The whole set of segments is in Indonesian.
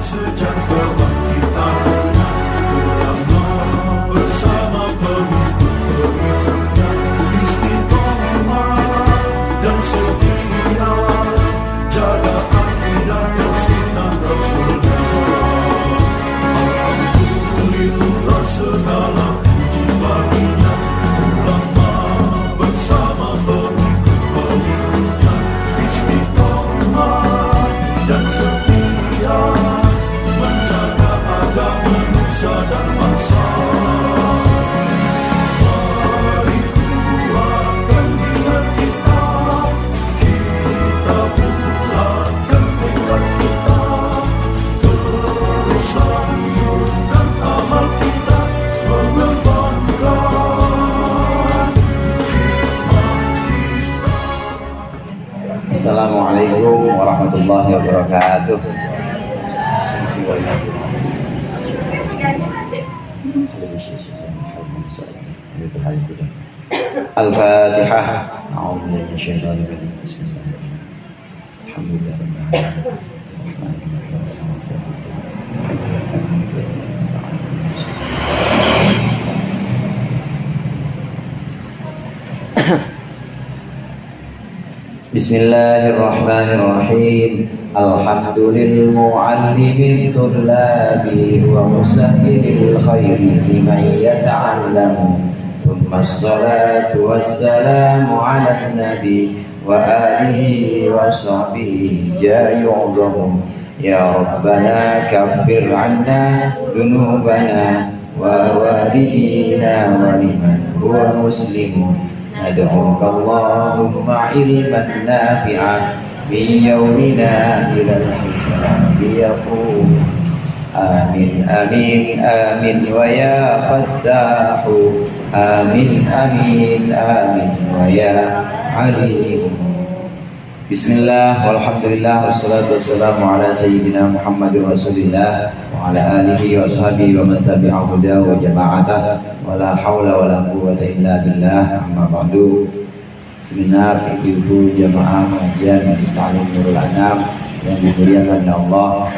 sejak kebangkitan ulama bersama pengikut-pengikutnya istiqomah dan setia jaga akidah dan sunnah Rasulullah. Alhamdulillah segala puji baginya ulama bersama pengikut-pengikutnya istiqomah dan setia menjaga agama nusa dan bangsa. Mari kuatkan niat kita, kita bulatkan tekad kita, terus lanjutkan amal kita, mengembangkan hikmah kita. Assalamualaikum warahmatullahi wabarakatuh. Al-Fatihah. A'udzubillahi minasyaitonir rajim. Bismillahirrahmanirrahim. Alhamdulillahirabbil alamin. Bismillahirrahmanirrahim. Alhamdulillahil mu'allimil tullabi wa musahhilil khairi liman yata'allamu. Thumma as-salatu wassalamu 'alan nabi wa alihi wa sahbihi jayu'udhum. Ya Rabbana kaffir 'anna dhunubana wa walidina wa liman huwa muslimun. Ad'uka Allahumma ilman nafi'an min yawmina ilal hisabi yaqum. Amin amin amin wa ya fattahu. Amin amin amin wa ya alim. Bismillah walhamdulillah wassalatu wassalamu ala sayyidina Muhammadin rasulillah wa ala alihi wa ashabihi wa man tabi'ahu hudahu wa jama'atah wa la hawla wa la quwwata illa billah. Amma ba'du. Segenap ibu-ibu jamaah pengajian Majelis Ta'lim Nurul Anam yang dimuliakan oleh Allah,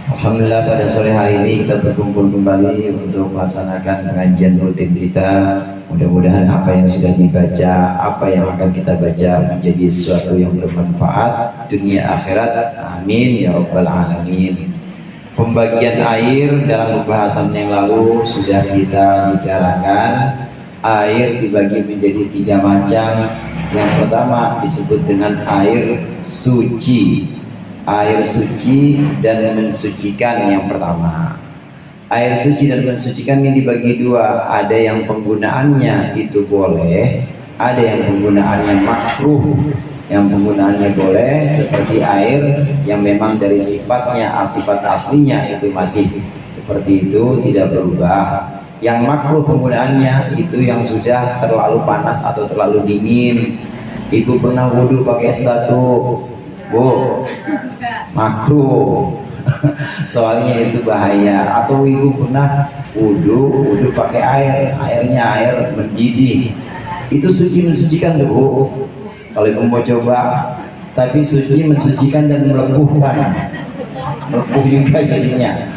alhamdulillah pada sore hari ini kita berkumpul kembali untuk melaksanakan pengajian rutin kita. Mudah-mudahan apa yang sudah dibaca, apa yang akan kita baca menjadi sesuatu yang bermanfaat dunia akhirat. Amin ya rabbal alamin. Pembagian air dalam pembahasan yang lalu sudah kita bicarakan. Air dibagi menjadi 3 macam. Yang pertama disebut dengan air suci. Air suci dan mensucikan yang pertama. Air suci dan mensucikan ini dibagi 2. Ada yang penggunaannya itu boleh, ada yang penggunaannya makruh. Yang penggunaannya boleh seperti air yang memang dari sifatnya, sifat aslinya itu masih seperti itu, tidak berubah. Yang makruh penggunaannya itu yang sudah terlalu panas atau terlalu dingin. Ibu pernah wudhu pakai es batu, Bu? Makruh. Soalnya itu bahaya. Atau ibu pernah wudhu pakai airnya air mendidih, itu suci mensucikan tuh, Bu. Kalau ibu mau coba, tapi suci mensucikan dan melepuhkan, melepuh juga jadinya.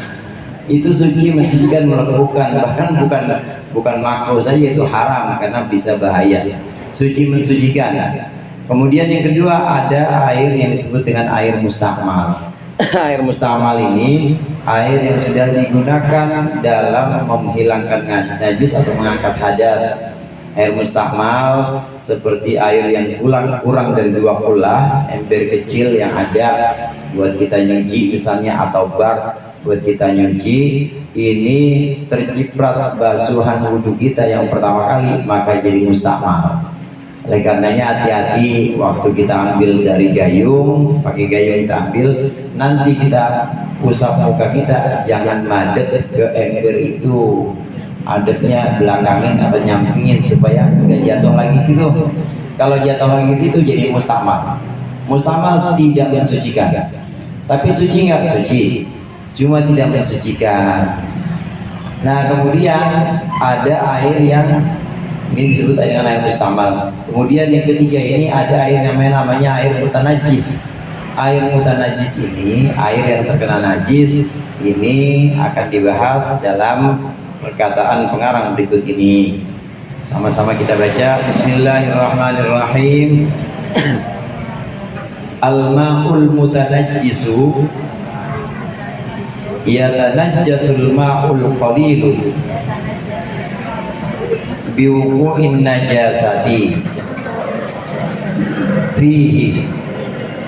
Itu suci mensucikan melepuhkan, bahkan bukan makruh saja, itu haram karena bisa bahaya. Suci mensucikan. Kemudian yang kedua ada air yang disebut dengan air mustakmal. Air mustakmal ini air yang sudah digunakan dalam menghilangkan najis atau mengangkat hadas. Air mustakmal seperti air yang kurang dari 2 kula, ember kecil yang ada buat kita nyuci misalnya, atau bar buat kita nyuci. Ini terciprat basuhan wudhu kita yang pertama kali, maka jadi mustakmal. Oleh karenanya hati-hati waktu kita ambil dari gayung, pakai gayung kita ambil, nanti kita usap muka kita, jangan madep ke ember itu, adepnya belakangin atau nyampingin supaya nggak jatuh lagi situ. Kalau jatuh lagi situ jadi mustakmal. Mustakmal tidak mensucikan, tapi suci nggak? Suci, cuma tidak mensucikan. Nah kemudian ada air yang ini disebut dengan air mustakmal. Kemudian yang ketiga ini ada air namanya air mutanajis. air mutanajis ini, air yang terkena najis ini akan dibahas dalam perkataan pengarang berikut ini. Sama-sama kita baca. Bismillahirrahmanirrahim. Al-ma'ul mutanajjisu yatanajjasul ma'ul qalilu biwuqu'in najasati fihi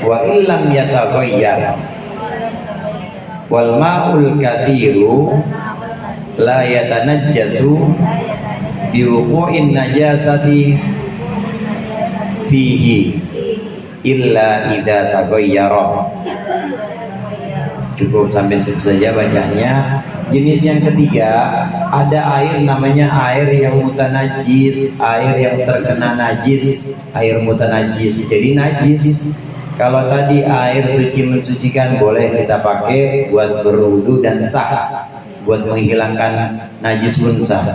wa illam yataghayyar wal ma'ul kathiru la yatanajjasu biwuqu'in najasati fihi illa idza taghayyara. Cukup sampai situ saja bacanya. Jenis yang ketiga, ada air namanya air yang mutanajis, air yang terkena najis, air mutanajis jadi najis. Kalau tadi air suci mensucikan boleh kita pakai buat berwudu dan sah, buat menghilangkan najis pun sah.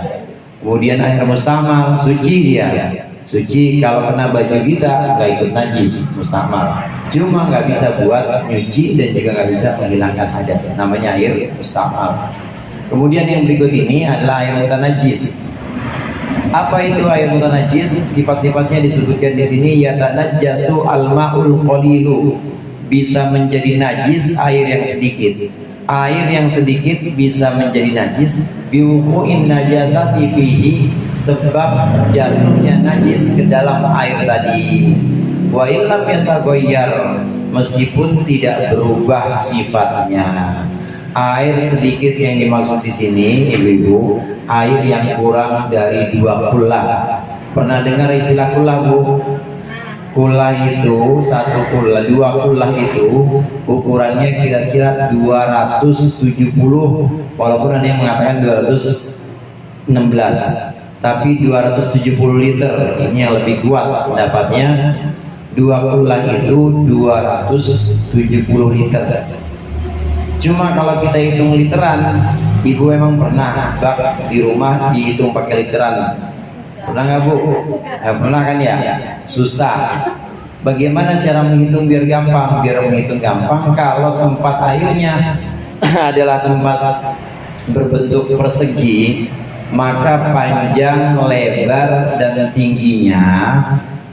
Kemudian air mustamal suci dia, suci kalau kena baju kita nggak ikut najis, mustamal. Cuma nggak bisa buat nyuci dan juga nggak bisa menghilangkan hadas, namanya air mustamal. Kemudian yang berikut ini adalah air mutanajis. Apa itu air mutanajis? Sifat-sifatnya disebutkan di sini. Yatanajjasu al-ma'ul qalilu, bisa menjadi najis air yang sedikit. Air yang sedikit bisa menjadi najis biwuqu'in najasati fihi, sebab jatuhnya najis ke dalam air tadi. Wa illam yataghayyar, meskipun tidak berubah sifatnya. Air sedikit yang dimaksud di sini, ibu-ibu, air yang kurang dari 2 kullah. Pernah dengar istilah kullah, Bu? Kullah itu, 1 kullah, 2 kullah itu ukurannya kira-kira 270, walaupun ada yang mengatakan 216, tapi 270 liter ini yang lebih kuat pendapatnya. 2 kullah itu 270 liter. Cuma kalau kita hitung literan, ibu emang pernah bak di rumah dihitung pakai literan? Pernah nggak, Bu? Pernah kan ya? Susah. Bagaimana cara menghitung biar gampang? Biar menghitung gampang, kalau tempat airnya adalah tempat berbentuk persegi, maka panjang, lebar, dan tingginya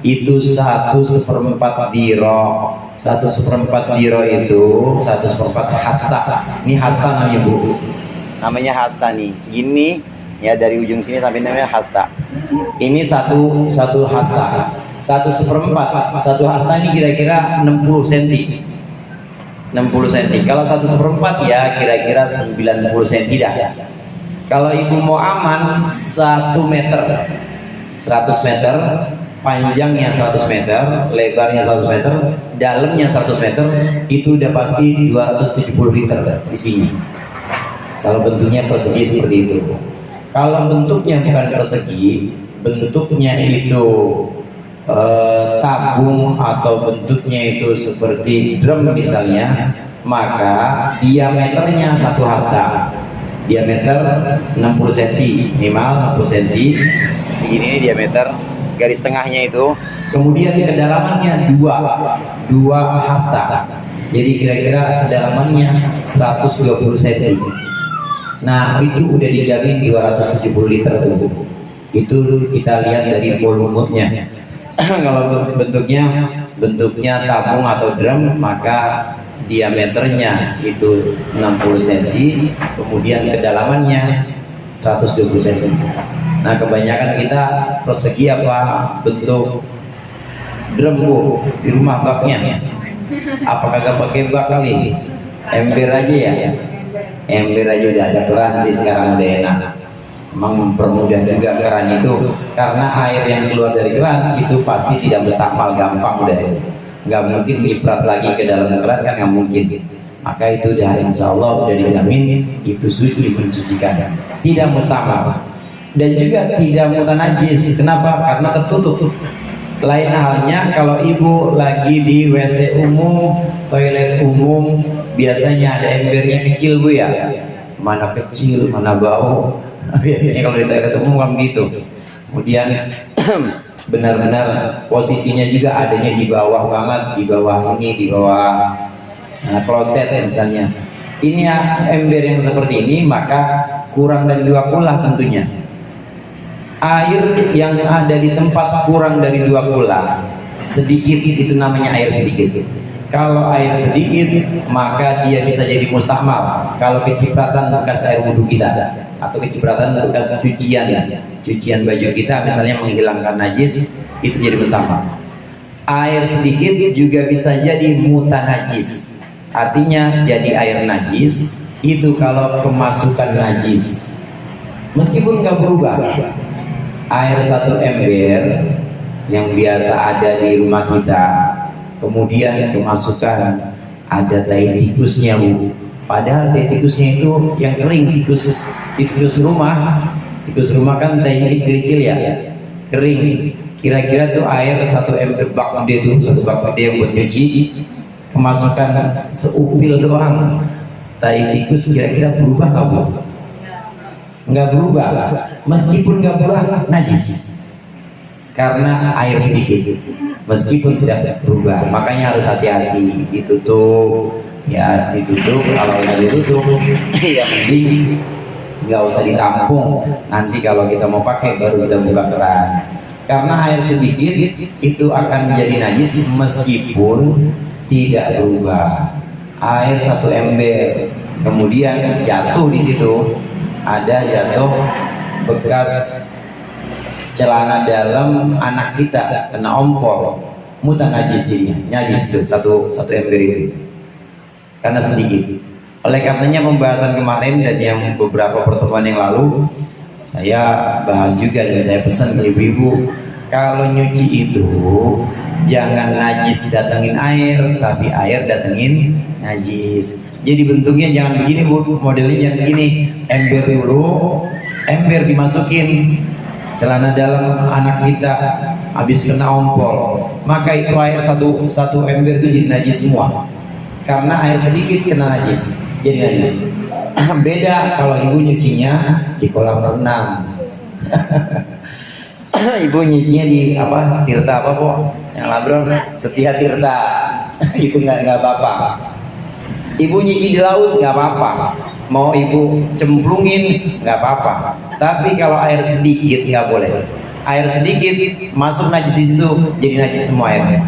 itu 1/4 diro. 1/4 diro itu 1/4 hasta. Ini hasta namanya, Bu. Namanya hasta nih. Segini ya, dari ujung sini sampai namanya hasta. Ini satu hasta. 1/4. Satu hasta ini kira-kira 60 cm. 60 cm. Kalau 1/4 ya kira-kira 90 cm dah. Kalau ibu mau aman 1 meter, 100 meter, panjangnya 100 meter, lebarnya 100 meter, dalamnya 100 meter, itu udah pasti 270 liter isinya. Kalau bentuknya persegi seperti itu. Kalau bentuknya bukan persegi, bentuknya itu tabung atau bentuknya itu seperti drum misalnya, maka diameternya 1 hasta. Diameter 60 cm, minimal 60 cm. Segini diameter garis tengahnya itu. Kemudian kedalamannya 2 hasta. Jadi kira-kira kedalamannya 120 cm. Nah, itu udah dijamin 270 liter tuh. Itu kita lihat dari volumenya. Kalau bentuknya tabung atau drum, maka diameternya itu 60 cm, kemudian kedalamannya 120 cm. Nah, kebanyakan kita persegi apa bentuk drum, Bu, di rumah baknya. Apa kagak pakai bak kali? Ember aja ya. Ember aja udah ada keran sih sekarang, udah enak. Memang mempermudah juga keran itu, karena air yang keluar dari keran itu pasti tidak mustakmal, gampang udah. Nggak mungkin nyiprat lagi ke dalam keran, kan nggak mungkin. Maka itu udah insya Allah udah dijamin itu suci mensucikan, tidak mustakmal. Dan juga tidak mutanajis. Kenapa? Karena tertutup. Lain halnya kalau ibu lagi di WC umum, toilet umum, biasanya ada embernya kecil, Bu ya. Mana kecil, mana bau. Biasanya kalau di toilet umum kan begitu. Kemudian benar-benar posisinya juga adanya di bawah banget, di bawah ini, di bawah kloset misalnya. Ini ember yang seperti ini, maka kurang dari 2 kula tentunya. Air yang ada di tempat kurang dari 2 kula, sedikit, itu namanya air sedikit. Kalau air sedikit, maka dia bisa jadi mustakmal. Kalau kecipratan bekas air wudhu kita, atau kecipratan bekas cucian baju kita misalnya menghilangkan najis, itu jadi mustakmal. Air sedikit juga bisa jadi mutanajis, artinya jadi air najis. Itu kalau kemasukan najis, meskipun nggak berubah. Air 1 ember yang biasa ada di rumah kita, kemudian kemasukan ada tai tikusnya, Bu. Padahal tai tikusnya itu yang kering, tikus rumah kan tainya kecil-kecil ya, kering. Kira-kira tuh air 1 ember bak gede tuh, 1 bak gede yang buat nyuci, kemasukan seupil doang tai tikus, kira-kira berubah nggak, Bu? Nggak berubah, meskipun nggak berubah najis, karena air sedikit, meskipun tidak berubah. Makanya harus hati-hati, ditutup ya, ditutup. Kalau nggak ditutup ya mending nggak usah ditampung, nanti kalau kita mau pakai baru kita buka keran. Karena air sedikit itu akan menjadi najis meskipun tidak berubah. Air 1 ember, kemudian jatuh di situ, ada jatuh bekas celana dalam anak kita kena ompol, mutanajis jadinya, najis itu satu ember itu, karena sedikit. Oleh karenanya pembahasan kemarin dan yang beberapa pertemuan yang lalu saya bahas juga dan saya pesan ke ibu-ibu, kalau nyuci itu jangan najis datengin air, tapi air datengin najis. Jadi bentuknya jangan begini, Bu, modelnya jangan begini. Ember dulu, ember dimasukin celana dalam anak kita, habis kena ompol, maka itu air satu ember itu jadi najis semua, karena air sedikit kena najis, jadi najis. Beda kalau ibu nyucinya di kolam renang. Ibu nyucinya di apa, Tirta apa, Po? Yang Labron, Setia Tirta. Itu nggak apa-apa. Ibu nyuci di laut nggak apa-apa, mau ibu cemplungin nggak apa-apa. Tapi kalau air sedikit nggak boleh. Air sedikit masuk najis di situ, jadi najis semua airnya.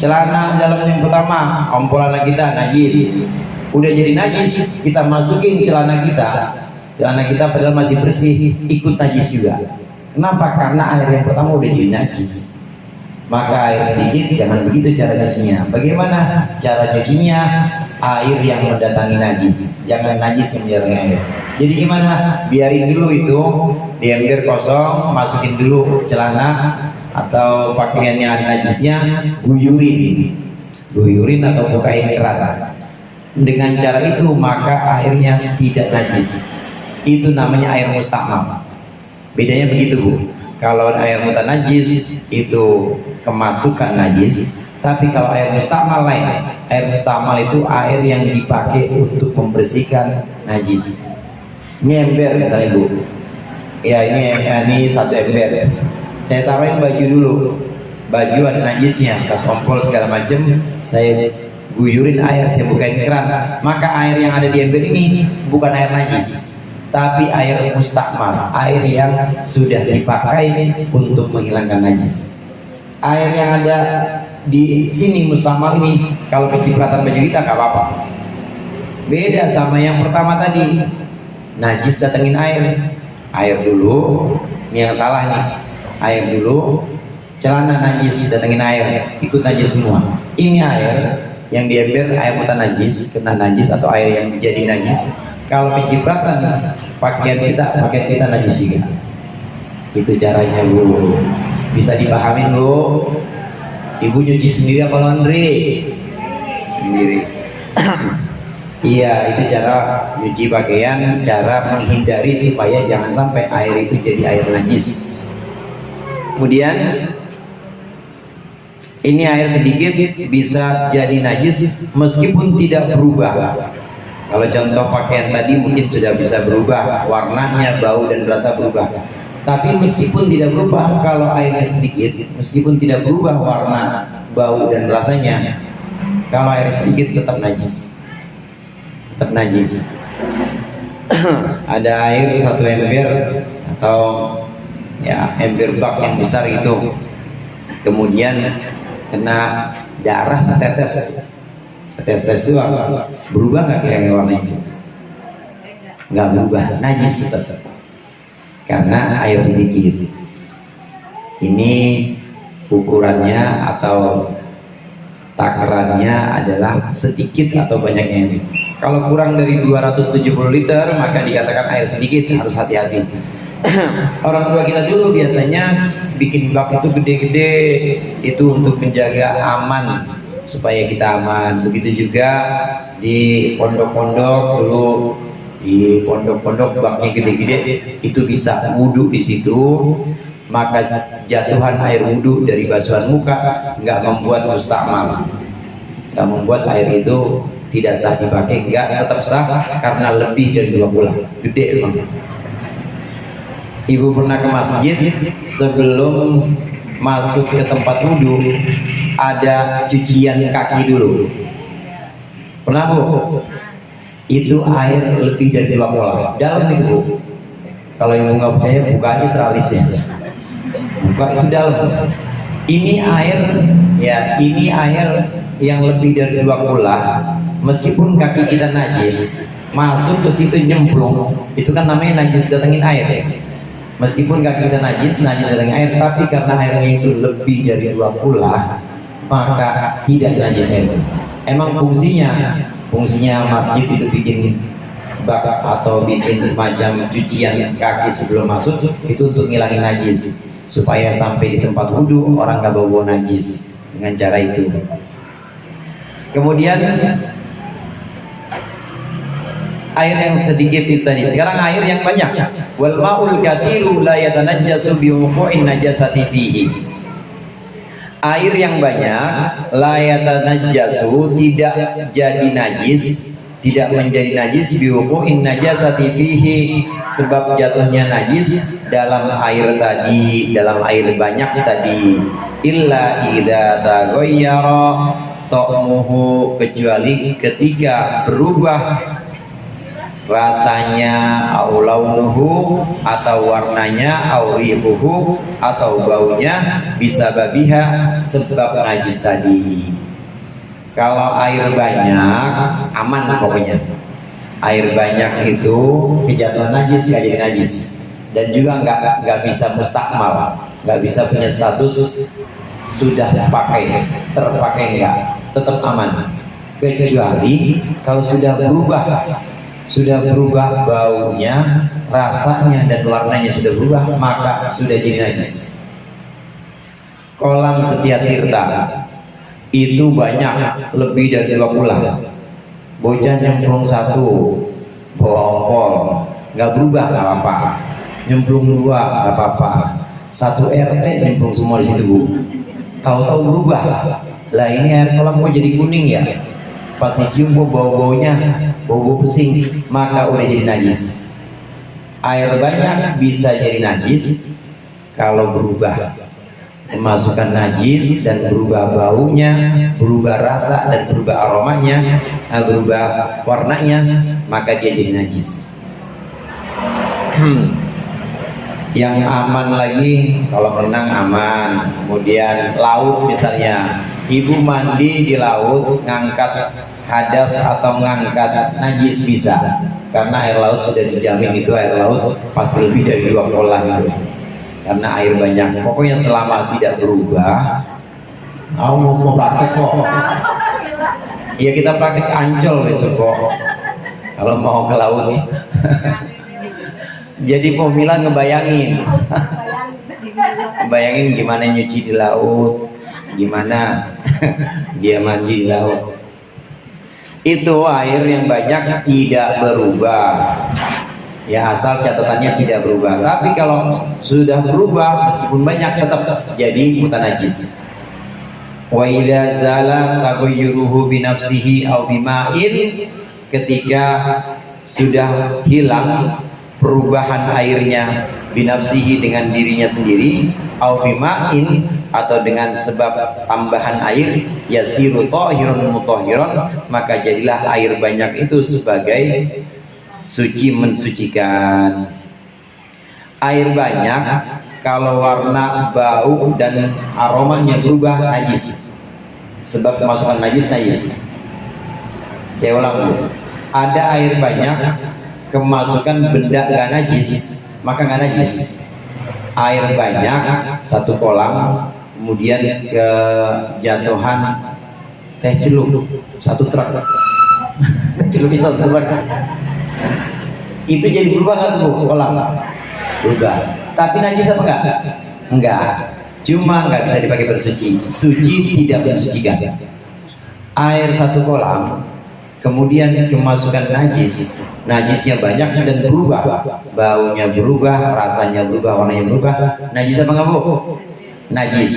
Celana dalam yang pertama, ompolan kita najis, udah jadi najis, kita masukin celana kita padahal masih bersih, ikut najis juga. Kenapa? Karena air yang pertama udah jadi najis. Maka air sedikit jangan begitu cara nyucinya. Bagaimana cara nyucinya? Air yang mendatangi najis, jangan najis yang mendatangi air. Jadi gimana? Biarin dulu itu di ember kosong, masukin dulu celana atau pakaiannya ada najisnya, guyurin atau bukain keran. Dengan cara itu maka airnya tidak najis. Itu namanya air mustakmal. Bedanya begitu, Bu. Kalau air mutanajis itu kemasukan najis, tapi kalau air mustakmal lain. Air mustakmal itu air yang dipakai untuk membersihkan najis. Ini ember misalnya, Bu. Ya ini 1 ember. Saya taruhin baju dulu. Baju ada najisnya, kas ompol segala macam. Saya guyurin air, saya bukain keran. Maka air yang ada di ember ini bukan air najis, tapi air mustakmal, air yang sudah dipakai untuk menghilangkan najis. Air yang ada di sini mustakmal ini, kalau kecipratan baju kita nggak apa-apa. Beda sama yang pertama tadi, najis datengin air dulu. Ini yang salah nih, air dulu, celana najis datengin air, ikut najis semua. Ini air yang di ember, air mutanajis, kena najis atau air yang menjadi najis. Kalau kecipratan pakaian kita najis juga. Itu caranya, Bu. Bisa dipahamin, Bu. Ibu nyuci sendiri apa laundry? Sendiri. Iya, itu cara nyuci pakaian, cara menghindari supaya jangan sampai air itu jadi air najis. Kemudian ini air sedikit bisa jadi najis meskipun tidak berubah. Kalau contoh pakaian tadi mungkin sudah bisa berubah, warnanya, bau dan rasa berubah. Tapi meskipun tidak berubah, kalau airnya sedikit, meskipun tidak berubah warna, bau dan rasanya, kalau air sedikit tetap najis. Tetap najis. Ada air 1 ember atau ya ember bak yang besar itu, kemudian kena darah setetes itu berubah nggak kira-kira warnanya? Nggak berubah, najis tetap karena air sedikit. Ini ukurannya atau takarannya adalah sedikit atau banyaknya. Kalau kurang dari 270 liter maka dikatakan air sedikit, harus hati-hati. Orang tua kita dulu biasanya bikin bak itu gede-gede, itu untuk menjaga aman, supaya kita aman. Begitu juga di pondok-pondok dulu, di pondok-pondok baknya gede-gede, itu bisa wudhu di situ, maka jatuhan air wudhu dari basuhan muka nggak membuat mustakmal, nggak membuat air itu tidak sah dipakai, enggak, tetap sah karena lebih dari 2 bulan, gede emang. Ibu pernah ke masjid, sebelum masuk ke tempat wudhu ada cucian kaki dulu. Pernah Bu? Itu air lebih dari 2 bola, dalam itu Bu. Kalau ibu nggak percaya, buka aja tralisnya, buka itu dalam. Ini air, ya ini air yang lebih dari 2 bola. Meskipun kaki kita najis, masuk ke situ nyemplung, itu kan namanya najis datengin air. Meskipun kaki kita najis datengin air, tapi karena airnya itu lebih dari 2 bola, maka tidak najis air. Emang fungsinya masjid itu bikin bak atau bikin semacam cucian kaki sebelum masuk, itu untuk ngilangin najis, supaya sampai di tempat wudhu orang nggak bawa najis dengan cara itu. Kemudian air yang sedikit itu tadi, sekarang air yang banyak. Wal ma'ul katsiru la yatanajjasu bi wuqu'in najasati fihi. Air yang banyak la yatanajjasu, tidak jadi najis, tidak menjadi najis bi wuqu'in najasati fihi, sebab jatuhnya najis dalam air tadi, dalam air banyak tadi. Illa idza taghayyara ta'muhu, kecuali ketika berubah rasanya, au launuhu, atau warnanya, au rihuhu, atau baunya, bisa babiha, sebab najis tadi. Kalau air banyak aman pokoknya. Air banyak itu kejatuhan najis, nggak jadi najis, dan juga nggak bisa mustakmal, nggak bisa punya status sudah terpakai nggak, tetap aman. Kecuali kalau sudah berubah baunya, rasanya, dan warnanya sudah berubah, maka sudah jadi najis. Kolam Setia Tirta itu banyak, lebih dari 2 bulan. Bocah nyemplung 1 bawa ompol, nggak berubah, nggak apa-apa. Nyemplung 2 nggak apa-apa. 1 RT nyemplung semua di situ Bu. Tahu-tahu berubah. Lah ini air kolam kok jadi kuning ya? Pas dicium bau-baunya, bau pesing, maka udah jadi najis. Air banyak bisa jadi najis kalau berubah, memasukkan najis dan berubah baunya, berubah rasa dan berubah aromanya, berubah warnanya, maka dia jadi najis. Yang aman lagi, kalau renang aman. Kemudian laut misalnya, ibu mandi di laut, ngangkat hadat atau ngangkat najis bisa, karena air laut sudah dijamin itu air laut pasti lebih dari 2 kolah itu, karena air banyak. Pokoknya selama tidak berubah. Aku mau praktek kok. Iya, kita praktek Ancol besok kok, kalau mau ke laut nih. Jadi Pomila ngebayangin gimana nyuci di laut, gimana dia mandi di laut. Itu air yang banyak tidak berubah, ya, asal catatannya tidak berubah. Tapi kalau sudah berubah meskipun banyak, tetap jadi mutanajis. Wa idza zala taghayyuruhu bi nafsihi aw bima'in, ketika sudah hilang perubahan airnya binafsihi dengan dirinya sendiri, au bima'in atau dengan sebab tambahan air, yasiru tahirun mutahhiron, maka jadilah air banyak itu sebagai suci mensucikan. Air banyak kalau warna, bau dan aromanya berubah najis, sebab kemasukan najis. Saya ulang dulu, ada air banyak kemasukan benda gak najis, maka gak najis. Air banyak satu kolam, kemudian kejatuhan teh celup satu truk teh celupnya satu truk, itu jadi berubah nggak tuh kolam? Berubah. Tapi najis apa enggak? Cuma nggak bisa dipakai bersuci. Suci tidak mensucikan. Air satu kolam kemudian kemasukan najis, najisnya banyak dan berubah, baunya berubah, rasanya berubah, warnanya berubah. Najis apa enggak, Bu? Najis.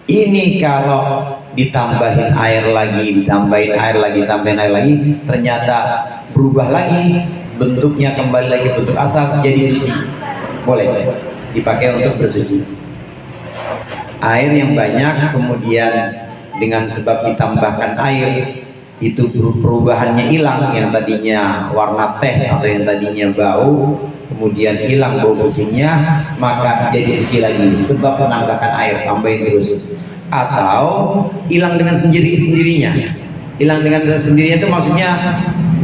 Ini kalau ditambahin air lagi, ditambahin air lagi, ternyata berubah lagi, bentuknya kembali lagi bentuk asal, jadi suci. Boleh dipakai untuk bersuci. Air yang banyak kemudian dengan sebab ditambahkan air, itu perubahannya hilang, yang tadinya warna teh atau yang tadinya bau kemudian hilang bau bersihnya, maka jadi suci lagi sebab menambahkan air, tambahin terus. Atau hilang dengan sendirinya. Hilang dengan sendirinya itu maksudnya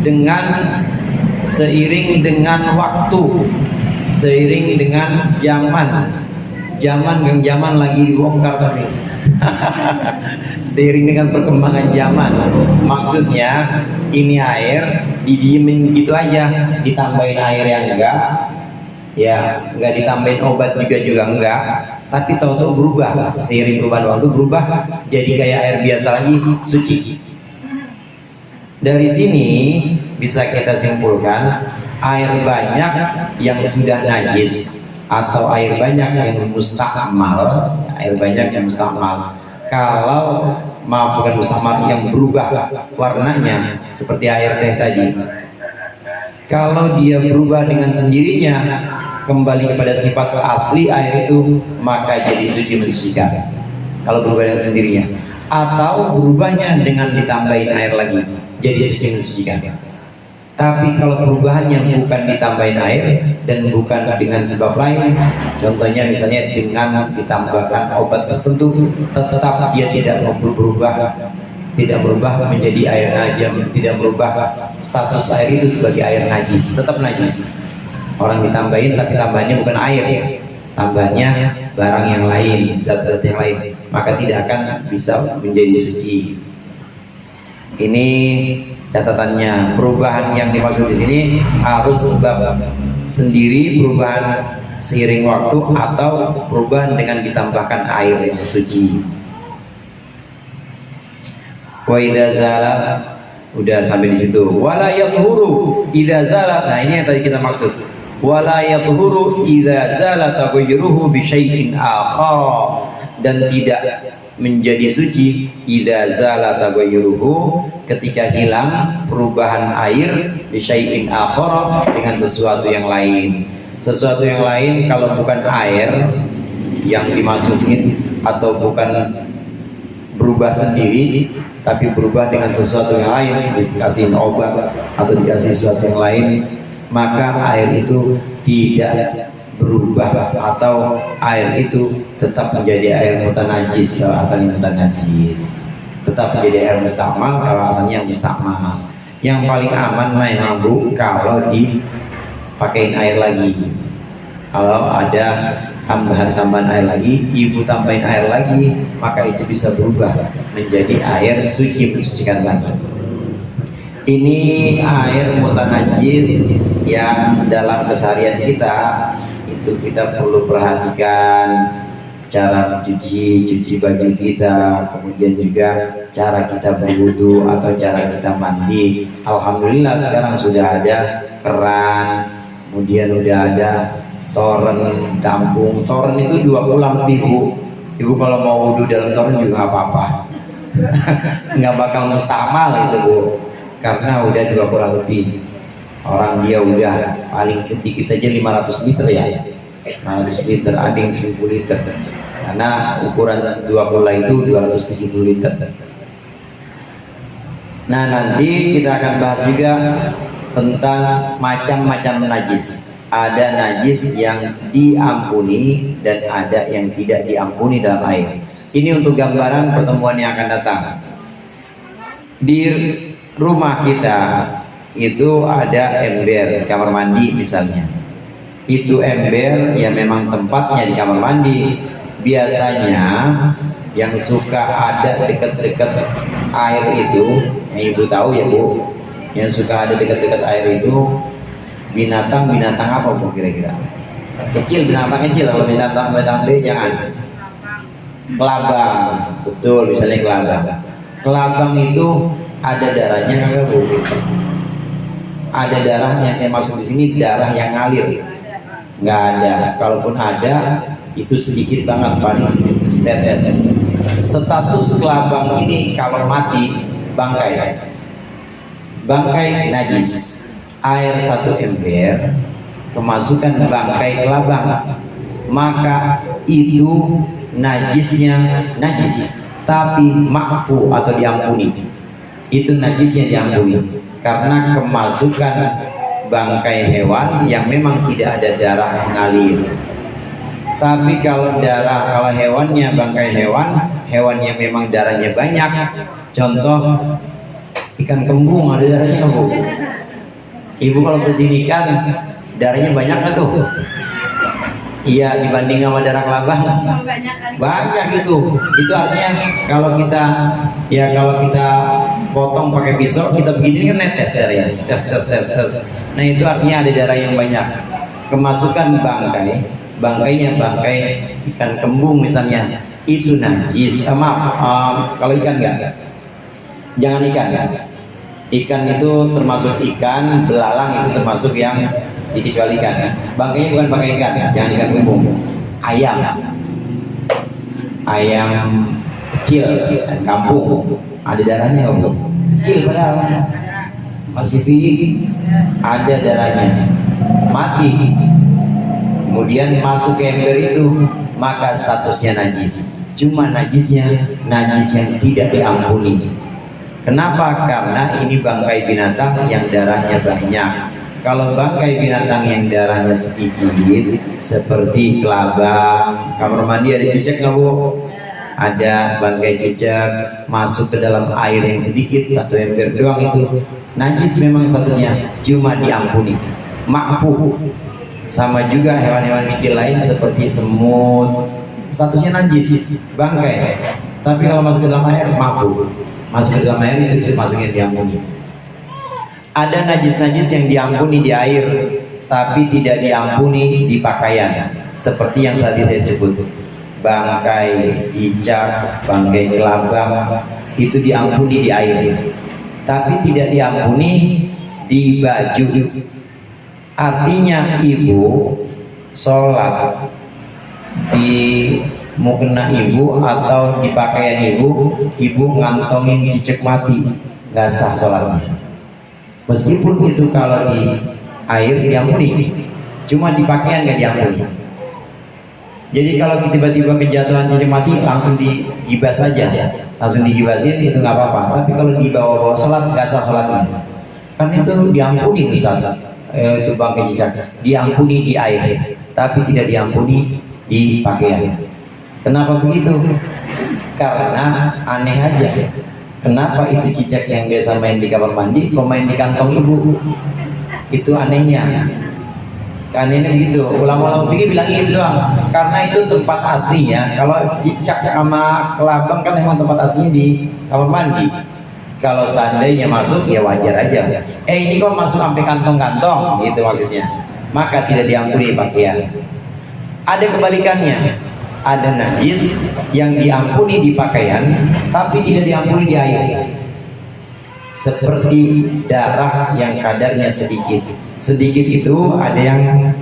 dengan seiring dengan waktu, seiring dengan zaman lagi dibongkar tadi. Seiring dengan perkembangan zaman, maksudnya ini air didiemin gitu aja, ditambahin air yang enggak ditambahin obat juga enggak, tapi tahu-tahu berubah, seiring perubahan waktu berubah jadi kayak air biasa lagi, suci. Dari sini bisa kita simpulkan, air banyak yang sudah najis atau air banyak yang mustakmal, kalau bukan mustakmal, yang berubah warnanya seperti air teh tadi, kalau dia berubah dengan sendirinya kembali kepada sifat asli air itu, maka jadi suci mensucikan kalau berubah dengan sendirinya. Atau berubahnya dengan ditambahin air lagi, jadi suci mensucikan. Tapi kalau perubahannya bukan ditambahin air dan bukan dengan sebab lain, contohnya misalnya dengan ditambahkan obat tertentu, tetap dia tidak berubah menjadi air najis, tidak berubah status air itu sebagai air najis, tetap najis. Orang ditambahin tapi tambahannya bukan air, tambahannya barang yang lain, zat-zat yang lain, maka tidak akan bisa menjadi suci. Ini catatannya. Perubahan yang dimaksud di sini harus sebab sendiri, perubahan seiring waktu, atau perubahan dengan ditambahkan air yang suci. Wa idza zala, udah sampai di situ. Wala yathuru idza zala. Nah, ini yang tadi kita maksud. Wala yathuru idza zala taghayyuruhu bi syai'in akhar, dan tidak menjadi suci idza zala taghayyuruhu, ketika hilang perubahan air bi syai'in akhar, dengan sesuatu yang lain. Sesuatu yang lain kalau bukan air yang dimasukin, atau bukan berubah sendiri tapi berubah dengan sesuatu yang lain, dikasih obat atau dikasih sesuatu yang lain, maka air itu tidak berubah, atau air itu tetap menjadi air mutanajis kalau asalnya mutanajis, tetap menjadi air mustakmal kalau asalnya mustakmal. Yang paling aman memang, Bu, kalau dipakein air lagi. Kalau ada tambahan air lagi, ibu tambahin air lagi, maka itu bisa berubah menjadi air suci, mensucikan lagi. Ini air mutanajis yang dalam keseharian kita itu kita perlu perhatikan cara cuci baju kita, kemudian juga cara kita berwudu atau cara kita mandi. Alhamdulillah sekarang sudah ada keran, kemudian sudah ada toren tampung. Toren itu 20 lebih, Bu. Ibu kalau mau wudu dalam toren juga nggak apa-apa. Nggak bakal mustakmal itu, Bu, karena udah 20 lebih. Orang dia udah paling sedikit aja 500 liter ya, 500 liter, ada yang 1000 liter, karena ukuran 2 kula itu 270 liter. Nah, nanti kita akan bahas juga tentang macam-macam najis. Ada najis yang diampuni dan ada yang tidak diampuni dalam air. Ini untuk gambaran pertemuan yang akan datang. Di rumah kita itu ada ember kamar mandi misalnya. Itu ember yang memang tempatnya di kamar mandi. Biasanya yang suka ada dekat-dekat air itu, yang ibu tahu ya bu, yang suka ada dekat-dekat air itu binatang-binatang apa bu kira-kira? Kecil, binatang kecil. Kalau binatang gede jangan. Kelabang, betul, misalnya kelabang. Kelabang itu ada darahnya nggak bu? Ada darahnya. Saya maksud di sini darah yang ngalir. Nggak ada. Kalaupun ada, itu sedikit banget, paling setetes. Status kelabang ini kalau mati bangkai, bangkai najis. Air 1 ember kemasukan bangkai kelabang, maka itu najisnya najis, tapi ma'fu atau diampuni. Itu najisnya diampuni karena kemasukan bangkai hewan yang memang tidak ada darah mengalir. Tapi kalau hewannya bangkai hewan yang memang darahnya banyak, contoh ikan kembung ada darahnya bu. Ibu kalau bersihin ikan darahnya banyak nggak tuh? Iya, dibanding sama darah kelabang banyak itu. Itu artinya kalau kita potong pakai pisau, kita begini kan netes darahnya, tes. Nah itu artinya ada darah yang banyak. Kemasukan bangkainya bangkai ikan kembung misalnya, itu najis. Kalau ikan enggak, jangan ikan. Ikan itu termasuk ikan belalang, itu termasuk yang dikecualikan. Bangkainya bukan bangkai ikan, jangan ikan kembung. Ayam kecil, kampung, ada darahnya untuk kecil padahal masih ada darahnya, mati. Kemudian masuk ke ember itu, maka statusnya najis. Cuma najisnya najis yang tidak diampuni. Kenapa? Karena ini bangkai binatang yang darahnya banyak. Kalau bangkai binatang yang darahnya sedikit, seperti kelabang, kamar mandi ada cicak nggak bu? Ada bangkai cicak masuk ke dalam air yang sedikit, 1 ember doang, itu najis memang statusnya, cuma diampuni, ma'fu. Sama juga hewan-hewan kecil lain seperti semut, statusnya najis, bangkai. Tapi kalau masuk ke dalam air, ma'fu. Masuk ke dalam air itu bisa masukin diampuni. Ada najis-najis yang diampuni di air, tapi tidak diampuni di pakaian. Seperti yang tadi saya sebut, bangkai cicak, bangkai kelabang, itu diampuni di air, tapi tidak diampuni di baju. Artinya ibu sholat di mukena ibu atau di pakaian ibu ngantongin cicak mati, nggak sah sholatnya. Meskipun itu kalau di air diampuni, cuma di pakaian nggak diampuni. Jadi kalau tiba-tiba kejatuhan cicak mati, langsung digibas saja, langsung digibasin, itu nggak apa-apa. Tapi kalau dibawa-bawa sholat, nggak sah sholatnya. Kan itu diampuni Ustaz. Itu bangkai cicak diampuni di air, tapi tidak diampuni di pakaian. Kenapa begitu? Karena aneh aja. Kenapa itu cicak yang biasa main di kamar mandi kok main di kantong ibu? Itu anehnya. Anehnya begitu. Ulama-ulama fikih bilang itu doang. Karena itu tempat aslinya. Kalau cicak sama kelabang kan memang tempat aslinya di kamar mandi. Kalau seandainya masuk ya wajar aja. Ini kok masuk sampai kantong-kantong, gitu maksudnya. Maka tidak diampuni pakaian. Ada kebalikannya. Ada najis yang diampuni di pakaian, tapi tidak diampuni di air. Seperti darah yang kadarnya sedikit. Sedikit itu ada yang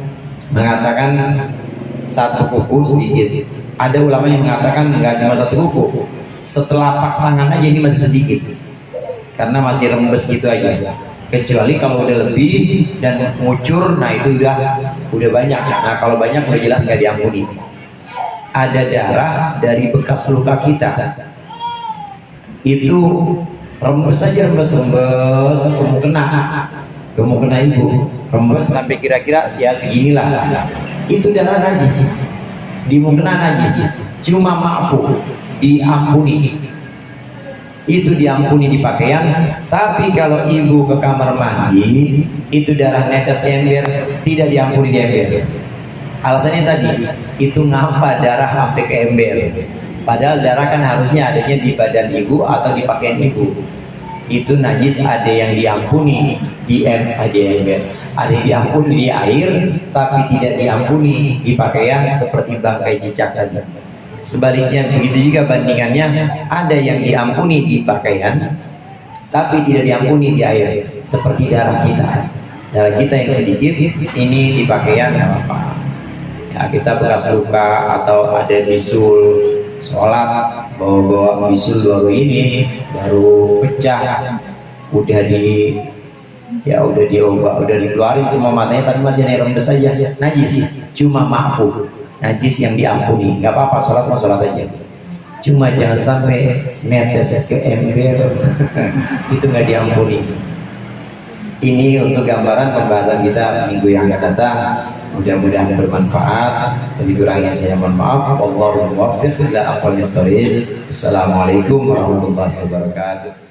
mengatakan 1 kuku sedikit. Ada ulama yang mengatakan nggak cuma 1 kuku. Setelah tangan aja ini masih sedikit. Karena masih rembes gitu aja. kecuali kalau udah lebih dan ngucur, nah itu udah banyak. Nah kalau banyak udah jelas nggak diampuni. Ada darah dari bekas luka kita, itu rembes saja, rembes kamu kena ibu, rembes sampai kira-kira ya seginilah, itu darah najis, dimukena najis, cuma maafu, diampuni, itu diampuni di pakaian. Tapi kalau ibu ke kamar mandi, itu darah netes ember, tidak diampuni di ember. Alasannya tadi, itu ngapa darah sampai ke ember, padahal darah kan harusnya adanya di badan ibu atau di pakaian ibu. Itu najis, ada yang diampuni di ember, ada yang diampuni di air, tapi tidak diampuni di pakaian seperti bangkai cicak tadi. Sebaliknya begitu juga bandingannya, ada yang diampuni di pakaian tapi tidak diampuni di air, seperti darah kita yang sedikit ini di pakaian apa ya, kita bekas luka atau ada bisul sholat, bawa bisul baru ini baru pecah, udah diobat, udah dikeluarin semua matanya tapi masih ada rembes saja, najis, cuma maafu, najis yang diampuni, nggak apa-apa, sholat mau sholat aja, cuma jangan sampai netes ke ember itu nggak diampuni. Ini untuk gambaran pembahasan kita minggu yang akan datang, mudah-mudahan bermanfaat. Lebih kurangnya saya mohon maaf. Wallahul muwaffiq ila aqwamit thoriq. Assalamualaikum warahmatullahi wabarakatuh.